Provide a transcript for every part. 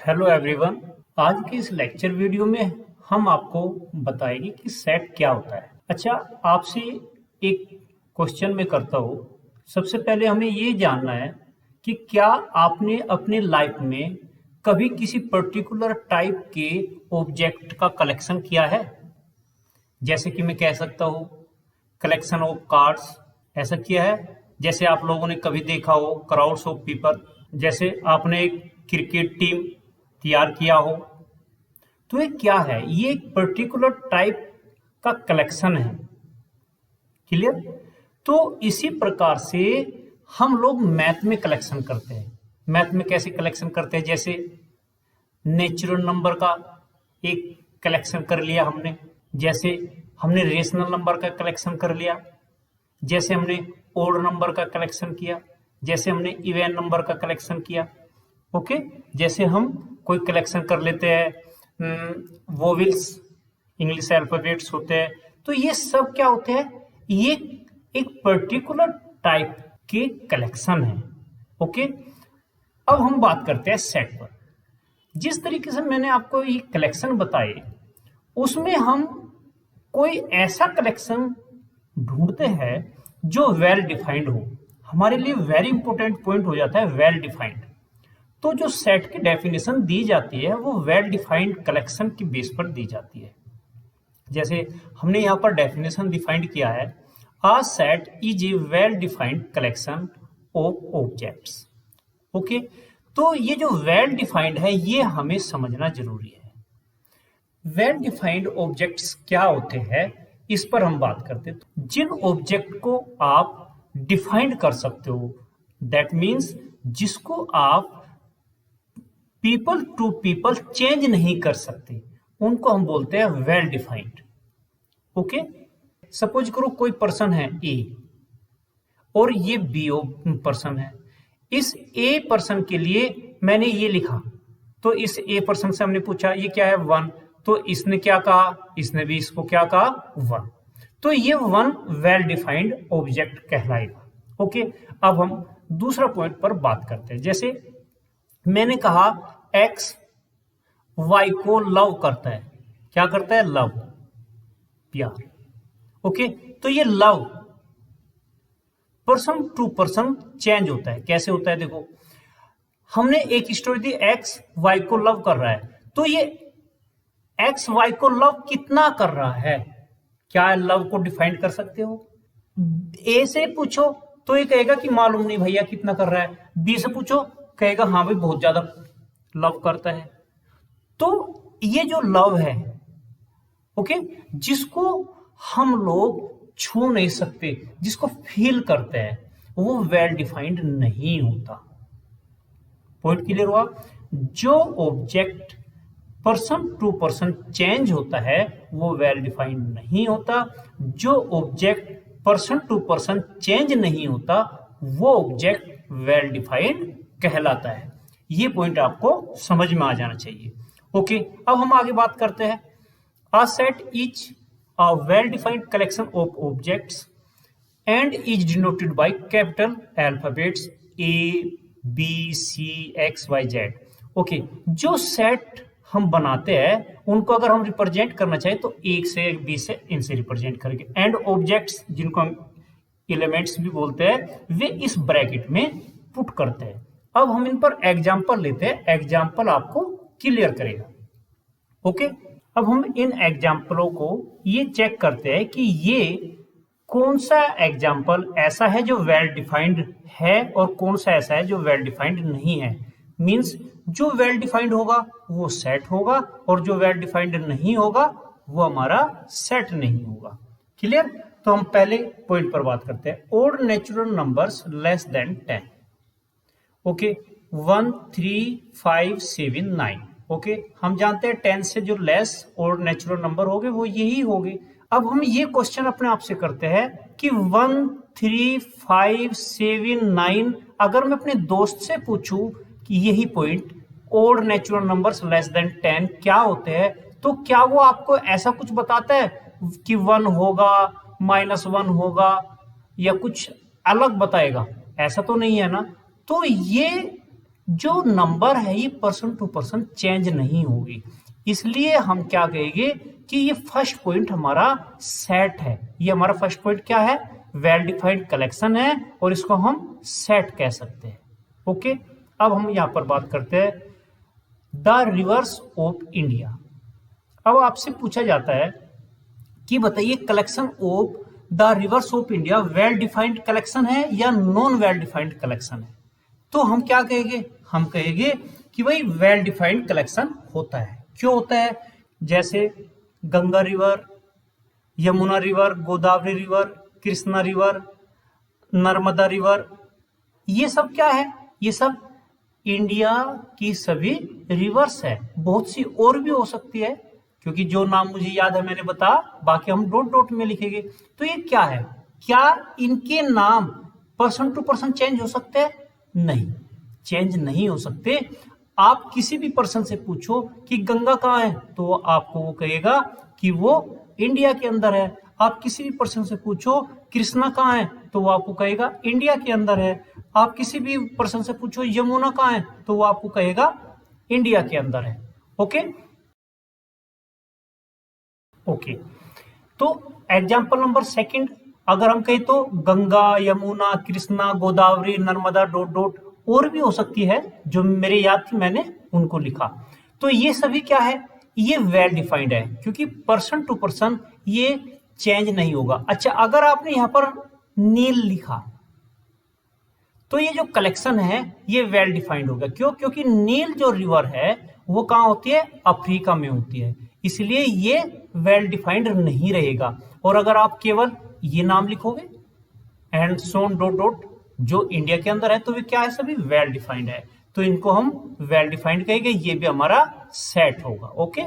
Hello everyone. आज के इस लेक्चर वीडियो में हम आपको बताएंगे कि सेट क्या होता है। अच्छा, आपसे एक क्वेश्चन मैं करता हूँ। सबसे पहले हमें ये जानना है कि क्या आपने अपने लाइफ में कभी किसी पर्टिकुलर टाइप के ऑब्जेक्ट का कलेक्शन किया है। जैसे कि मैं कह सकता हूँ कलेक्शन ऑफ कार्ड्स, ऐसा किया है। जैसे आप लोगों ने कभी देखा हो क्राउड्स ऑफ पीपल, जैसे आपने एक क्रिकेट टीम तैयार किया हो। तो ये क्या है? ये एक पर्टिकुलर टाइप का कलेक्शन है। क्लियर? तो इसी प्रकार से हम लोग मैथ में कलेक्शन करते हैं। मैथ में कैसे कलेक्शन करते हैं? जैसे नेचुरल नंबर का एक कलेक्शन कर लिया हमने, जैसे हमने रेशनल नंबर का कलेक्शन कर लिया, जैसे हमने ओड नंबर का कलेक्शन किया, जैसे हमने इवन नंबर का कलेक्शन किया। ओके, जैसे हम कोई कलेक्शन कर लेते हैं वोवेल्स, इंग्लिश अल्फाबेट्स होते हैं। तो ये सब क्या होते हैं? ये एक पर्टिकुलर टाइप के कलेक्शन है। ओके, अब हम बात करते हैं सेट पर। जिस तरीके से मैंने आपको ये कलेक्शन बताए, उसमें हम कोई ऐसा कलेक्शन ढूंढते हैं जो वेल डिफाइंड हो। हमारे लिए वेरी इंपॉर्टेंट पॉइंट हो जाता है वेल डिफाइंड। तो जो सेट की डेफिनेशन दी जाती है वो वेल डिफाइंड कलेक्शन की बेस पर दी जाती है। जैसे हमने यहाँ पर डेफिनेशन डिफाइंड किया है, अ set is a well defined collection of objects. Okay, तो ये जो वेल डिफाइंड है ये हमें समझना जरूरी है। वेल डिफाइंड ऑब्जेक्ट्स क्या होते हैं, इस पर हम बात करते हैं। जिन ऑब्जेक्ट को आप डिफाइंड कर सकते हो, दैट मीन्स जिसको आप पीपल टू पीपल चेंज नहीं कर सकते, उनको हम बोलते हैं वेल डिफाइंड। ओके, सपोज करो कोई पर्सन है ए और ये बी पर्सन है। इस ए पर्सन के लिए मैंने ये लिखा, तो इस ए पर्सन से हमने पूछा ये क्या है? 1। तो इसने क्या कहा? इसने भी इसको क्या कहा? 1। तो ये 1 वेल डिफाइंड ऑब्जेक्ट कहलाएगा। ओके, अब हम दूसरा पॉइंट पर बात करते हैं। जैसे मैंने कहा एक्स वाई को लव करता है। क्या करता है? लव, प्यार। ओके, तो ये love person to person change होता है। कैसे होता है? देखो, हमने एक स्टोरी दी, एक्स वाई को लव कर रहा है। तो ये एक्स वाई को लव कितना कर रहा है? क्या लव को डिफाइन कर सकते हो? ए से पूछो तो ये कहेगा कि मालूम नहीं भैया कितना कर रहा है। बी से पूछो, कहेगा हाँ भाई बहुत ज्यादा लव करता है। तो ये जो लव है, ओके, जिसको हम लोग छू नहीं सकते, जिसको फील करते हैं, वो वेल डिफाइंड नहीं होता। पॉइंट क्लियर हुआ? जो object person to person change होता है वो वेल डिफाइंड नहीं होता। जो object person to person change नहीं होता वो ऑब्जेक्ट वेल डिफाइंड कहलाता है। ये पॉइंट आपको समझ में आ जाना चाहिए। ओके, अब हम आगे बात करते हैं। A set is a well defined collection of objects and is denoted by capital alphabets A B C X Y Z. Okay, जो सेट हम बनाते हैं उनको अगर हम रिप्रेजेंट करना चाहें तो एक से बी से इनसे रिप्रेजेंट करेंगे। एंड ऑब्जेक्ट्स, जिनको हम एलिमेंट्स भी बोलते हैं, वे इस ब्रैकेट में पुट करते हैं। अब हम इन पर एग्जाम्पल लेते हैं, एग्जाम्पल आपको क्लियर करेगा। ओके, अब हम इन एग्जाम्पलों को ये चेक करते हैं कि ये कौन सा एग्जाम्पल ऐसा है जो वेल डिफाइंड है और कौन सा ऐसा है जो वेल डिफाइंड नहीं है। मींस जो वेल डिफाइंड होगा वो सेट होगा और जो वेल डिफाइंड नहीं होगा वो हमारा सेट नहीं होगा। क्लियर? तो हम पहले पॉइंट पर बात करते हैं, odd natural numbers less than 10। Okay, 1 3 5 7 9। Okay, हम जानते हैं 10 से जो लेस ओड नेचुरल नंबर होंगे वो यही होंगे। अब हम ये क्वेश्चन अपने आप से करते हैं कि 1 3 5 7 9 अगर मैं अपने दोस्त से पूछूं कि यही point odd natural numbers less than 10 क्या होते हैं, तो क्या वो आपको ऐसा कुछ बताता है कि 1 होगा, -1 होगा या कुछ अलग बताएगा? ऐसा तो नहीं है ना। तो ये जो नंबर है ये पर्सन टू पर्सन चेंज नहीं होगी, इसलिए हम क्या कहेंगे कि ये फर्स्ट पॉइंट हमारा सेट है। ये हमारा फर्स्ट पॉइंट क्या है, वेल डिफाइंड कलेक्शन है और इसको हम सेट कह सकते हैं। ओके, अब हम यहां पर बात करते हैं द रिवर्स ऑफ इंडिया। अब आपसे पूछा जाता है कि बताइए collection of the reverse of India well defined collection है या नॉन वेल डिफाइंड कलेक्शन है। तो हम क्या कहेंगे, हम कहेंगे कि भाई वेल डिफाइंड कलेक्शन होता है। क्यों होता है, जैसे Ganga river, Yamuna river, Godavari river, Krishna river, Narmada river, ये सब क्या है, ये सब इंडिया की सभी रिवर्स है। बहुत सी और भी हो सकती है, क्योंकि जो नाम मुझे याद है मैंने बता, बाकी हम डॉट डॉट में लिखेंगे। तो ये क्या है, क्या इनके नाम पर्सन टू पर्सन चेंज हो सकते हैं? नहीं, चेंज नहीं हो सकते। आप किसी भी पर्सन से पूछो कि गंगा कहाँ है, तो आपको वो कहेगा कि वो इंडिया के अंदर है। आप किसी भी पर्सन से पूछो कृष्णा कहाँ है, तो वो आपको कहेगा इंडिया के अंदर है। आप किसी भी पर्सन से पूछो यमुना कहाँ है, तो वो आपको कहेगा इंडिया के अंदर है। ओके ओके, तो एग्जाम्पल नंबर सेकंड, अगर हम कहें तो गंगा, यमुना, कृष्णा, गोदावरी, नर्मदा डॉट डॉट और भी हो सकती है, जो मेरे याद थी मैंने उनको लिखा। तो ये सभी क्या है, ये वेल डिफाइंड है, क्योंकि पर्सन टू पर्सन ये चेंज नहीं होगा। अच्छा, अगर आपने यहां पर नील लिखा तो ये जो कलेक्शन है ये वेल डिफाइंड होगा। क्यों? क्योंकि नील जो रिवर है वो कहाँ होती है, अफ्रीका में होती है, इसलिए ये वेल डिफाइंड नहीं रहेगा। और अगर आप केवल ये नाम लिखोगे एंड सोन डॉट डॉट जो इंडिया के अंदर है, तो वे क्या है, सभी वेल डिफाइंड है, तो इनको हम वेल डिफाइंड कहेंगे। ये भी हमारा सेट होगा। ओके,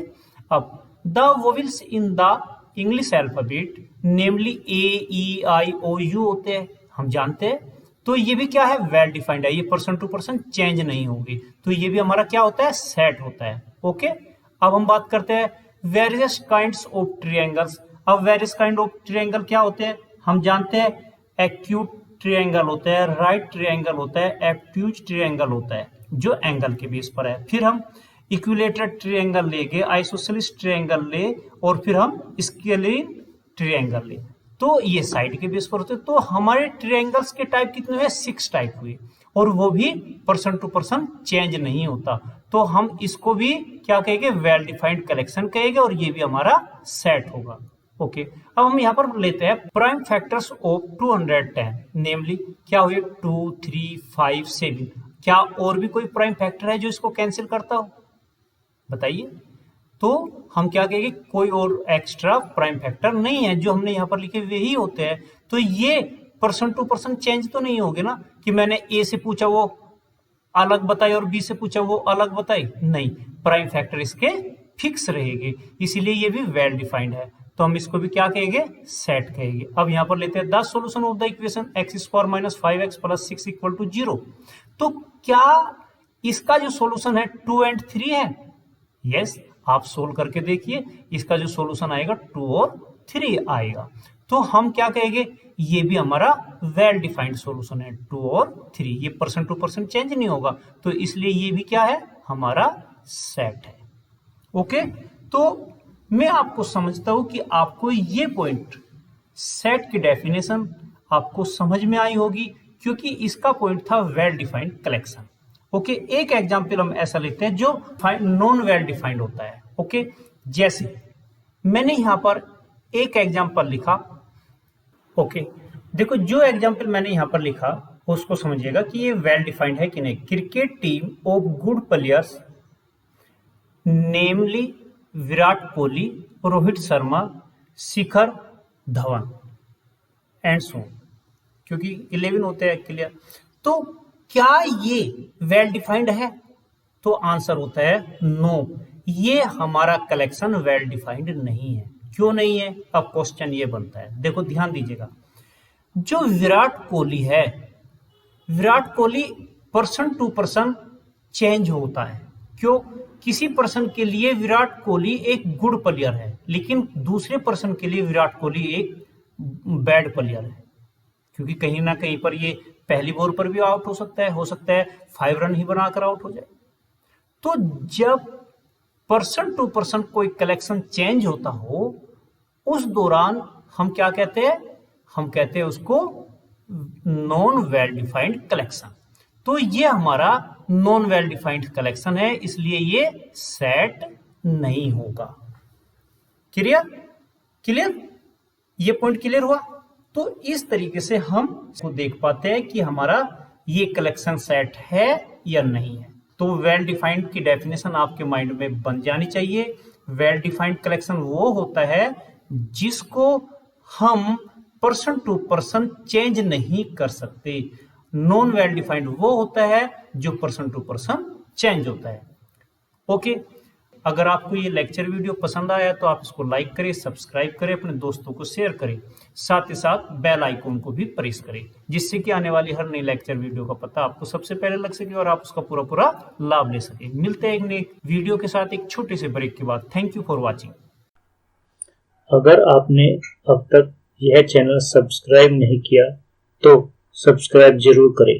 अब the vowels in the English alphabet namely A E I O U होते हैं, हम जानते हैं। तो ये भी क्या है, वेल डिफाइंड है, ये पर्सन टू पर्सन चेंज नहीं होगी, तो ये भी हमारा क्या होता है, सेट होता है। ओके, अब हम बात करते हैं वेरियस काइंड्स ऑफ ट्रायंगल्स। अब वेरियस काइंड ऑफ ट्रायंगल क्या होते हैं, हम जानते हैं एक्यूट ट्रायंगल होता है, राइट ट्रायंगल होता है, एब्ट्यूज ट्रायंगल होता है जो एंगल के बेस पर है। फिर हम इक्विलेटरल ट्रायंगल लेंगे, आइसोसेलेस ट्रायंगल ले, और फिर हम स्केलिन ट्रायंगल ले, तो ये साइड के बेस पर होते हैं। तो हमारे ट्रायंगल्स के टाइप कितने हुए, 6 टाइप हुए, और वो भी पर्सन टू पर्सन चेंज नहीं होता। तो हम इसको भी क्या कहेंगे, वेल डिफाइंड कलेक्शन कहेंगे, और ये भी हमारा सेट होगा। ओके, अब हम यहाँ पर लेते हैं प्राइम फैक्टर्स ऑफ 210, नेमली क्या हुए 2, 3, 5, 7। क्या और भी कोई प्राइम फैक्टर है जो इसको कैंसिल करता हो, बताइए। तो हम क्या कहेंगे, कोई और एक्स्ट्रा प्राइम फैक्टर नहीं है, जो हमने यहाँ पर लिखे हुए ही होते हैं। तो ये पर्सन टू पर्सन चेंज तो नहीं होगे ना, कि मैंने ए से पूछा वो अलग बताई और बी से पूछा वो अलग बताई, नहीं, प्राइम फैक्टर इसके फिक्स रहेंगे, इसीलिए ये भी वेल डिफाइंड है। तो हम इसको भी क्या कहेंगे, सेट कहेंगे। अब यहाँ पर लेते हैं the solution of the equation x² - 5x + 6 = 0। तो क्या इसका जो सॉल्यूशन है 2 और 3 है? यस, आप सोल्व करके देखिए, इसका जो सॉल्यूशन आएगा 2 और 3 आएगा। तो हम क्या कहेंगे, ये भी हमारा वेल डिफाइंड सॉल्यूशन है, 2 और 3, ये पर्सन टू पर्सन चेंज नहीं होगा, तो इसलिए ये भी क्या है, हमारा सेट है। ओके, तो मैं आपको समझता हूं कि आपको ये पॉइंट सेट की डेफिनेशन आपको समझ में आई होगी, क्योंकि इसका पॉइंट था वेल डिफाइंड कलेक्शन। ओके, एक एग्जांपल हम ऐसा लेते हैं जो नॉन वेल डिफाइंड होता है। ओके, जैसे मैंने यहां पर एक एग्जांपल लिखा। ओके, देखो जो एग्जांपल मैंने यहां पर लिखा उसको समझिएगा कि ये वेल डिफाइंड है कि नहीं। Cricket team of good players namely Virat Kohli, Rohit Sharma, Shikhar Dhawan and so, क्योंकि 11 होते हैं, क्लियर। तो क्या ये वेल डिफाइंड है? तो आंसर होता है नो, ये हमारा कलेक्शन वेल डिफाइंड नहीं है। क्यों नहीं है? अब क्वेश्चन ये बनता है, देखो ध्यान दीजिएगा, जो विराट कोहली है, Virat Kohli person to person change होता है। क्यों? किसी पर्सन के लिए विराट कोहली एक गुड प्लेयर है, लेकिन दूसरे पर्सन के लिए विराट कोहली एक बैड प्लेयर है, क्योंकि कहीं ना कहीं पर ये पहली बॉल पर भी आउट हो सकता है 5 रन ही बनाकर आउट हो जाए। तो जब पर्सन टू पर्सन कोई कलेक्शन चेंज होता हो, उस दौरान हम क्या कहते हैं? हम कहते हैं उसको नॉन वेल डिफाइंड कलेक्शन। तो ये हमारा नॉन वेल डिफाइंड कलेक्शन है, इसलिए ये सेट नहीं होगा। क्लियर? क्लियर? ये पॉइंट क्लियर हुआ? तो इस तरीके से हम इसको देख पाते हैं कि हमारा ये कलेक्शन सेट है या नहीं है। तो वेल डिफाइंड की डेफिनेशन आपके माइंड में बन जानी चाहिए। वेल डिफाइंड कलेक्शन वो होता है जिसको हम पर्सन टू पर्सन चेंज नहीं कर सकते। नॉन वेल डिफाइंड वो होता है जो पर्सन टू पर्सन चेंज होता है। ओके, अगर आपको ये लेक्चर वीडियो पसंद आया तो आप इसको लाइक करें, सब्सक्राइब करें, अपने दोस्तों को शेयर करें, साथ ही साथ बेल आइकन को भी प्रेस करें, जिससे कि आने वाली हर नई लेक्चर वीडियो का पता आपको सबसे पहले लग सके और आप उसका पूरा पूरा लाभ ले सके। मिलते हैं एक नई वीडियो के साथ एक छोटे से ब्रेक के बाद। Thank you for watching. अगर आपने अब तक यह चैनल सब्सक्राइब नहीं किया तो सब्सक्राइब जरूर करें।